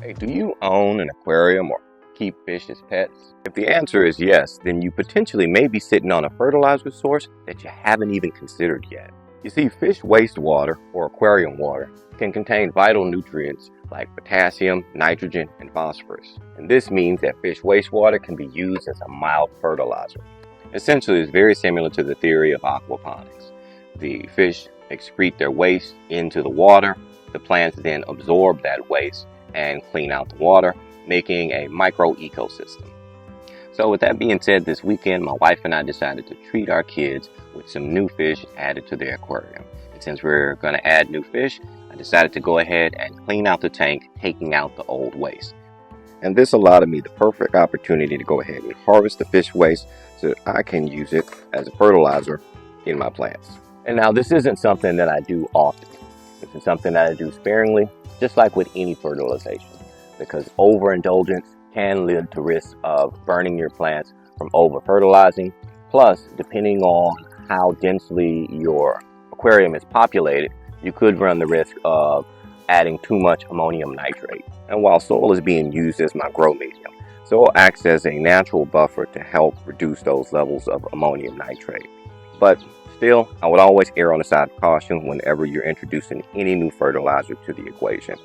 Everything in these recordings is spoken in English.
Hey, do you own an aquarium or keep fish as pets? If the answer is yes, then you potentially may be sitting on a fertilizer source that you haven't even considered yet. You see, fish wastewater or aquarium water can contain vital nutrients like potassium, nitrogen, and phosphorus. And this means that fish wastewater can be used as a mild fertilizer. Essentially, it's very similar to the theory of aquaponics. The fish excrete their waste into the water. The plants then absorb that waste and clean out the water, making a micro ecosystem. So with that being said, this weekend my wife and I decided to treat our kids with some new fish added to their aquarium. And since we're going to add new fish, I decided to go ahead and clean out the tank, taking out the old waste. And this allowed me the perfect opportunity to go ahead and harvest the fish waste so that I can use it as a fertilizer in my plants. And now this isn't something that I do often. This is something that I do sparingly, just like with any fertilization, because overindulgence can lead to risk of burning your plants from over-fertilizing. Plus, depending on how densely your aquarium is populated, you could run the risk of adding too much ammonium nitrate. And while soil is being used as my grow medium, soil acts as a natural buffer to help reduce those levels of ammonium nitrate. But still, I would always err on the side of caution whenever you're introducing any new fertilizer to the equation.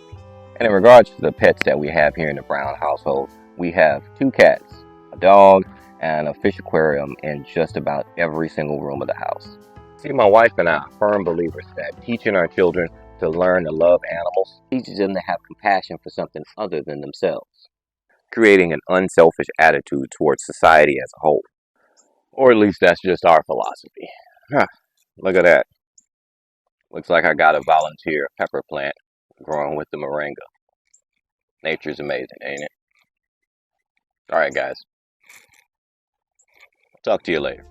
And in regards to the pets that we have here in the Brown household, we have 2 cats, a dog, and a fish aquarium in just about every single room of the house. See, my wife and I are firm believers that teaching our children to learn to love animals teaches them to have compassion for something other than themselves, creating an unselfish attitude towards society as a whole. Or at least that's just our philosophy. Look at that. Looks like I got a volunteer pepper plant growing with the moringa. Nature's amazing, ain't it? Alright guys. Talk to you later.